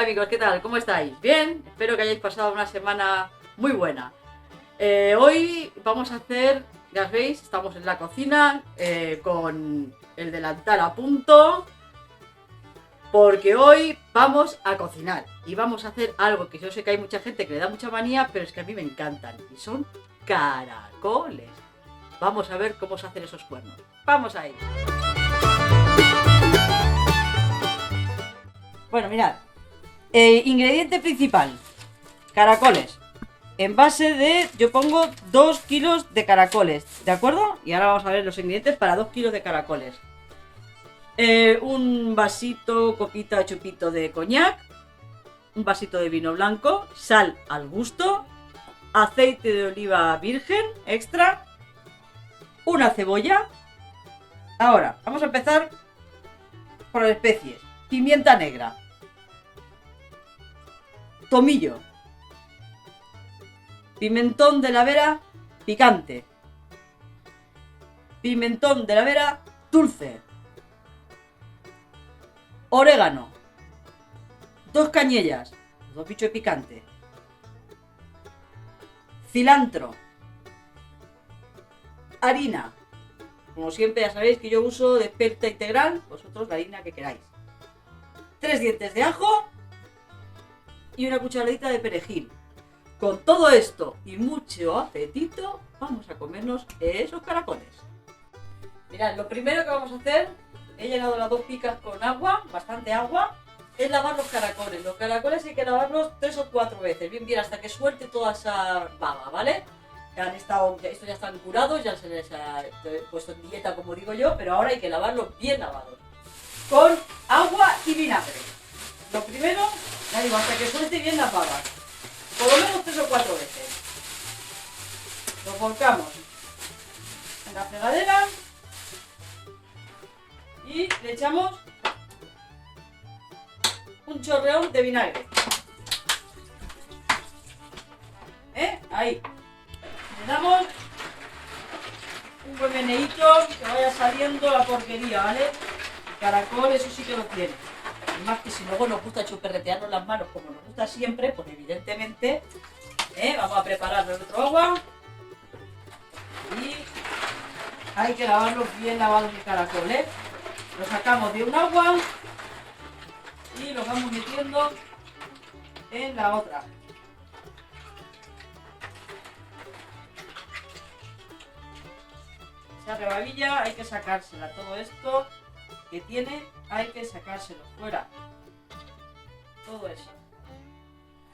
amigos, ¿qué tal? ¿Cómo estáis? ¿Bien? Espero que hayáis pasado una semana muy buena. Hoy vamos a hacer, ya os veis, estamos en la cocina con el delantal a punto, porque hoy vamos a cocinar y vamos a hacer algo que yo sé que hay mucha gente que le da mucha manía, pero es que a mí me encantan y son caracoles. Vamos a ver cómo se hacen esos cuernos. ¡Vamos ahí! Bueno, mirad. Ingrediente principal, caracoles. En base de, yo pongo 2 kilos de caracoles, ¿de acuerdo? Y ahora vamos a ver los ingredientes para 2 kilos de caracoles. Un vasito, copita o chupito de coñac, un vasito de vino blanco, sal al gusto, aceite de oliva virgen extra, una cebolla. Ahora, vamos a empezar por las especies. Pimienta negra, tomillo, pimentón de la Vera picante, pimentón de la Vera dulce, orégano, 2 cañellas, 2 bichos de picante, cilantro, harina. Como siempre ya sabéis que yo uso de Experta Integral, vosotros la harina que queráis. 3 dientes de ajo y una cucharadita de perejil. Con todo esto y mucho apetito, vamos a comernos esos caracoles. Mirad, lo primero que vamos a hacer, he llenado las 2 picas con agua, bastante agua, es lavar los caracoles. Los caracoles hay que lavarlos 3 o 4 veces, bien, hasta que suelte toda esa baba, ¿vale? Estos ya están curados, ya se les ha puesto en dieta, como digo yo, pero ahora hay que lavarlos bien lavados. Con agua y vinagre. Lo primero, ya digo, hasta que suelte bien las babas. Por lo menos 3 o 4 veces. Lo volcamos en la fregadera y le echamos un chorreón de vinagre. Ahí. Le damos un buen meneíto, que vaya saliendo la porquería, ¿vale? El caracol, eso sí que lo tiene. Más que si luego nos gusta chuperretearnos las manos como nos gusta siempre, pues evidentemente vamos a preparar nuestro agua y hay que lavarlos bien lavados el caracol, Lo sacamos de un agua y lo vamos metiendo en la otra. Esa rebabilla hay que sacársela, todo esto que tiene hay que sacárselo fuera, todo eso,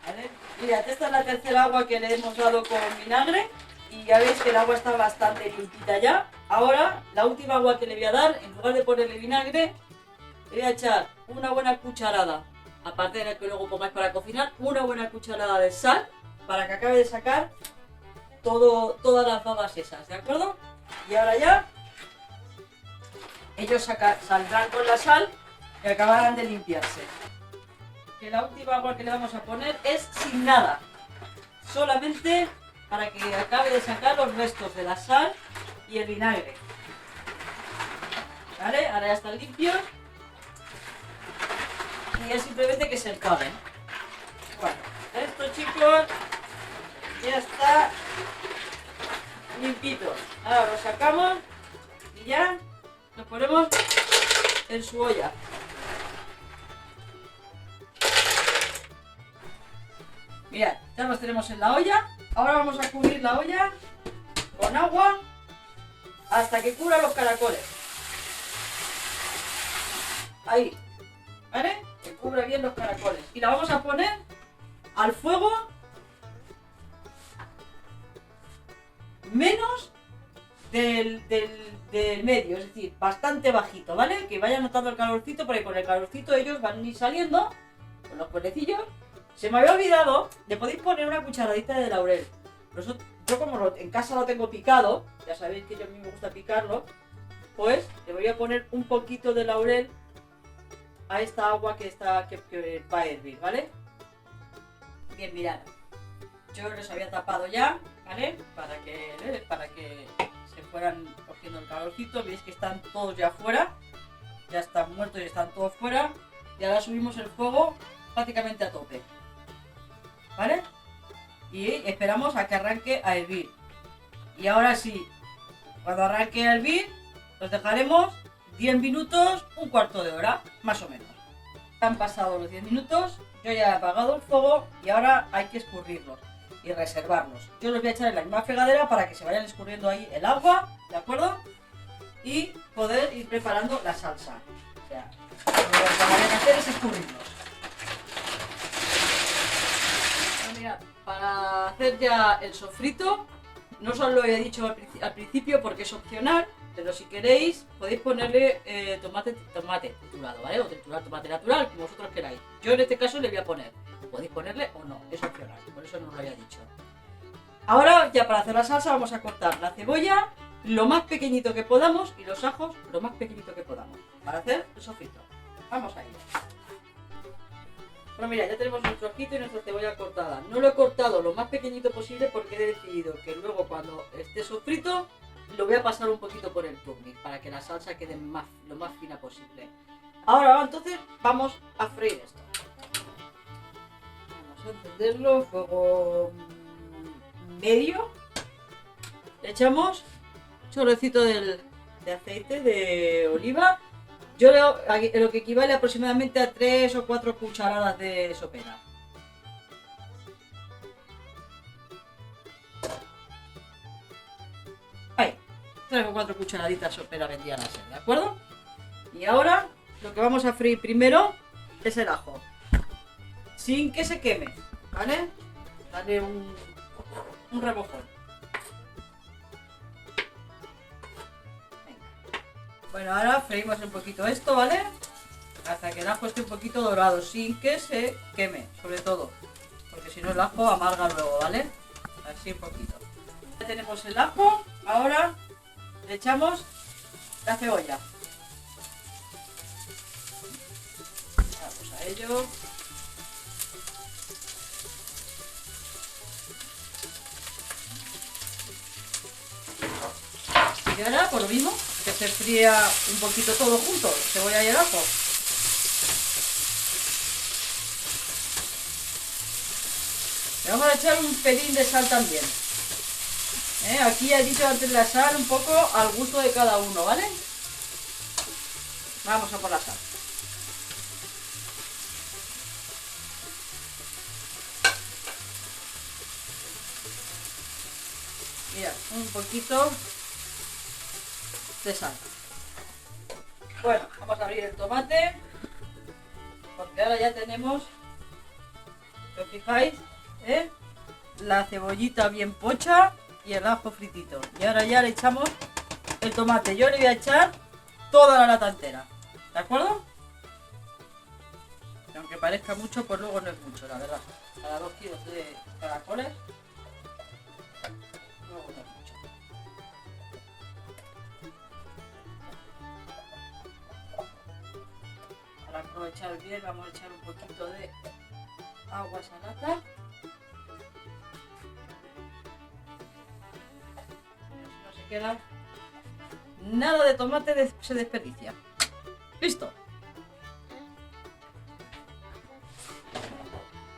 ¿vale? Mirad, esta es la tercera agua que le hemos dado con vinagre y ya veis que el agua está bastante limpita ya. Ahora la última agua que le voy a dar, en lugar de ponerle vinagre, le voy a echar una buena cucharada, aparte de la que luego pongáis para cocinar, una buena cucharada de sal para que acabe de sacar todas las babas esas, ¿de acuerdo? Y ahora ya ellos saldrán con la sal y acabarán de limpiarse. Que la última agua que le vamos a poner es sin nada, solamente para que acabe de sacar los restos de la sal y el vinagre. ¿Vale? Ahora ya están limpios y es simplemente que se enjuaguen. Bueno, esto, chicos, ya está limpito. Ahora lo sacamos y ya lo ponemos en su olla. Mirad, ya los tenemos en la olla. Ahora vamos a cubrir la olla con agua hasta que cubra los caracoles. Ahí, ¿vale? Que cubra bien los caracoles. Y la vamos a poner al fuego menos del medio, es decir, bastante bajito, ¿vale? Que vayan notando el calorcito, porque con el calorcito ellos van a ir saliendo con los cuernecillos. Se me había olvidado, le podéis poner una cucharadita de laurel. Yo como en casa lo tengo picado, ya sabéis que a mí me gusta picarlo, pues le voy a poner un poquito de laurel a esta agua que va a hervir, ¿vale? Bien, mirad, yo los había tapado ya, ¿vale? Para que se fueran cogiendo el calorcito. Veis que están todos ya fuera, ya están muertos y están todos fuera. Y ahora subimos el fuego prácticamente a tope, ¿vale? Y esperamos a que arranque a hervir. Y ahora sí, cuando arranque a hervir, los dejaremos 10 minutos, un cuarto de hora, más o menos. Han pasado los 10 minutos, yo ya he apagado el fuego y ahora hay que escurrirlos y reservarlos. Yo los voy a echar en la misma fregadera para que se vayan escurriendo ahí el agua, ¿de acuerdo? Y poder ir preparando la salsa. O sea, lo que van a hacer es escurrirlos. Bueno, mira, para hacer ya el sofrito, no os lo había dicho al principio porque es opcional, pero si queréis podéis ponerle tomate triturado, ¿vale? O triturar tomate natural, como vosotros queráis. Yo en este caso le voy a poner. Podéis ponerle o no, es opcional, por eso no os lo había dicho. Ahora ya para hacer la salsa vamos a cortar la cebolla lo más pequeñito que podamos y los ajos lo más pequeñito que podamos para hacer el sofrito. Vamos a ello. Bueno, mira, ya tenemos nuestro ajito y nuestra cebolla cortada. No lo he cortado lo más pequeñito posible porque he decidido que luego cuando esté sofrito lo voy a pasar un poquito por el turmix para que la salsa quede lo más fina posible. Ahora entonces vamos a freír esto. Vamos a encenderlo, fuego medio. Le echamos un chorrecito de aceite de oliva. Yo lo que equivale aproximadamente a 3 o 4 cucharadas de sopera. Ahí, 3 o 4 cucharaditas sopera vendrían a ser, ¿de acuerdo? Y ahora lo que vamos a freír primero es el ajo. Sin que se queme, ¿vale? Dale un remojón. Bueno, ahora freímos un poquito esto, ¿vale? Hasta que el ajo esté un poquito dorado, sin que se queme, sobre todo. Porque si no el ajo amarga luego, ¿vale? Así un poquito. Ya tenemos el ajo, ahora le echamos la cebolla. Vamos a ello. Y ahora, por lo mismo, que se fría un poquito todo junto, cebolla y el ajo. Le vamos a echar un pelín de sal también. Aquí he dicho antes la sal un poco al gusto de cada uno, ¿vale? Vamos a por la sal. Mira, un poquito de sal. Bueno, vamos a abrir el tomate porque ahora ya tenemos, si os fijáis, la cebollita bien pocha y el ajo fritito. Y ahora ya le echamos el tomate. Yo le voy a echar toda la lata entera, ¿de acuerdo? Y aunque parezca mucho, pues luego no es mucho, la verdad. Para 2 kilos de caracoles luego no es mucho. Para aprovechar bien vamos a echar un poquito de agua a esa lata. No se queda nada de tomate, se desperdicia. Listo.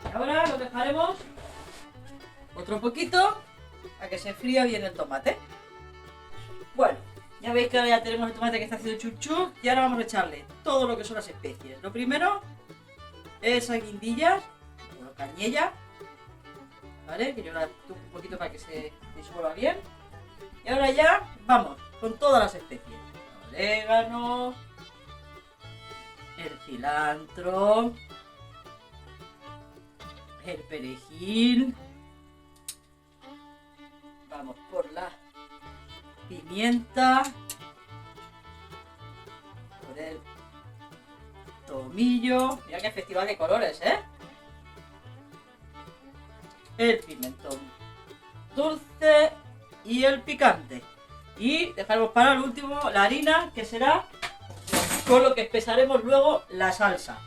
Y ahora lo dejaremos otro poquito a que se fría bien el tomate. Bueno, ya veis que ahora ya tenemos el tomate que está haciendo chuchu y ahora vamos a echarle todo lo que son las especies. Lo primero es a guindillas, o cañella, ¿vale? Que yo la toco un poquito para que se disuelva bien. Y ahora ya vamos con todas las especies. El orégano, el cilantro, el perejil. Vamos por la pimienta, por el tomillo. Mira qué festival de colores, ¿eh? El pimentón dulce y el picante. Y dejaremos para el último la harina, que será con lo que espesaremos luego la salsa.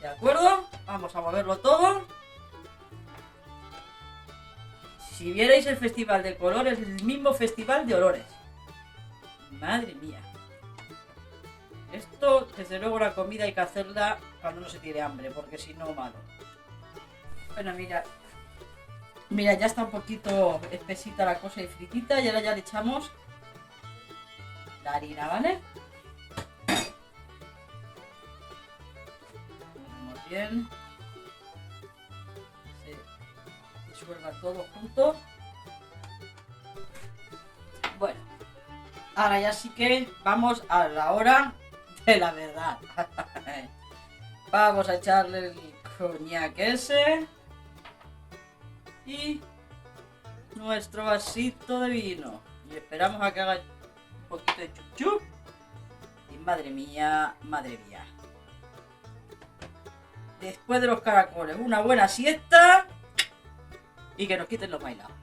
¿De acuerdo? Vamos a moverlo todo. Si vierais el festival de colores, es el mismo festival de olores. Madre mía. Esto, desde luego, la comida hay que hacerla cuando no se tiene hambre, porque si no, malo. Bueno, mira. Mira, ya está un poquito espesita la cosa y fritita. Y ahora ya le echamos la harina, ¿vale? Ponemos bien. Se disuelva todo junto. Bueno, ahora ya sí que vamos a la hora de la verdad. Vamos a echarle el coñac ese. Y nuestro vasito de vino. Y esperamos a que haga un poquito de chup chup. Y madre mía, madre mía. Después de los caracoles, una buena siesta. Y que nos quiten los bailados.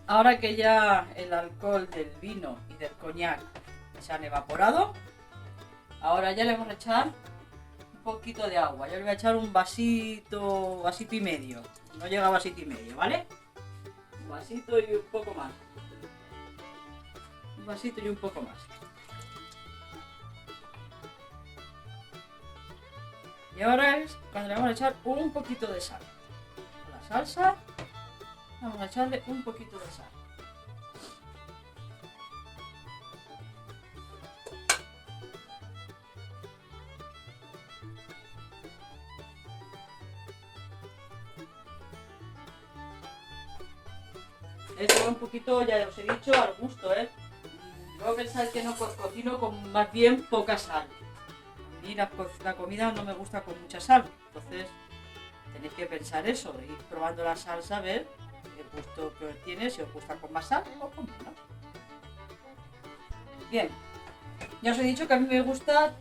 Ahora que ya el alcohol del vino y del coñac se han evaporado, ahora ya le vamos a echar un poquito de agua. Yo le voy a echar un vasito, vasito y medio. No llega a vasito y medio, ¿vale? Un vasito y un poco más. Un vasito y un poco más. Y ahora es cuando le vamos a echar un poquito de sal. A la salsa vamos a echarle un poquito de sal. Esto va un poquito, ya os he dicho, al gusto, ¿eh? Luego pensáis que no cocino con más bien poca sal. A mí la comida no me gusta con mucha sal, entonces tenéis que pensar eso, ir probando la salsa, a ver el gusto que os tiene, si os gusta con más sal o con menos. Bien, ya os he dicho que a mí me gusta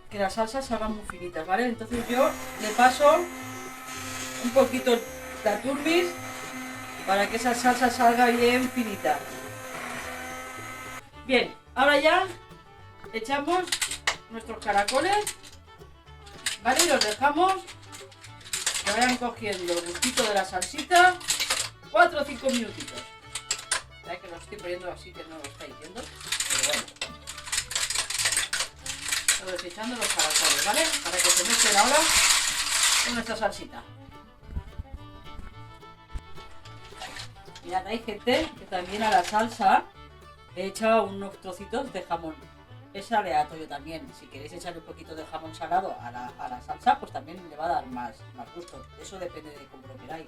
que las salsas salgan muy finitas, ¿vale? Entonces yo le paso un poquito de turbis para que esa salsa salga bien finita. Bien, ahora ya echamos nuestros caracoles, ¿vale? Y los dejamos que vayan cogiendo el gustito de la salsita 4 o 5 minutitos. Ya que lo estoy poniendo así que no lo estáis viendo, pero bueno. Estoy echando los caracoles, ¿vale? Para que se mezclen ahora con nuestra salsita. Mirad, hay gente que también a la salsa le echa unos trocitos de jamón. Es aleatorio también. Si queréis echarle un poquito de jamón salado a la salsa, pues también le va a dar más gusto. Eso depende de cómo lo queráis.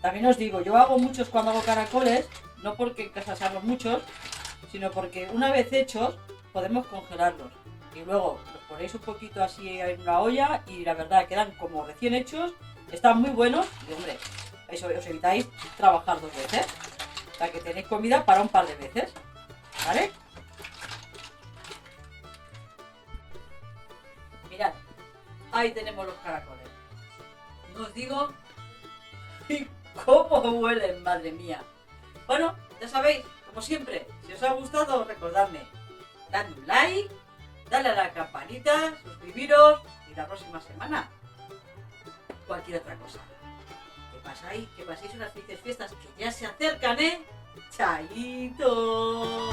También os digo, yo hago muchos cuando hago caracoles, no porque en casa se hagan muchos, sino porque una vez hechos podemos congelarlos. Y luego los ponéis un poquito así en una olla y la verdad quedan como recién hechos, están muy buenos y hombre, eso os evitáis trabajar 2 veces. O sea que tenéis comida para un par de veces, ¿vale? Mirad, ahí tenemos los caracoles. No os digo cómo huelen, madre mía. Bueno, ya sabéis, como siempre, si os ha gustado, recordadme, dadme un like, dadle a la campanita, suscribiros y la próxima semana cualquier otra cosa. Que paséis unas felices fiestas que ya se acercan, ¿eh? ¡Chaito!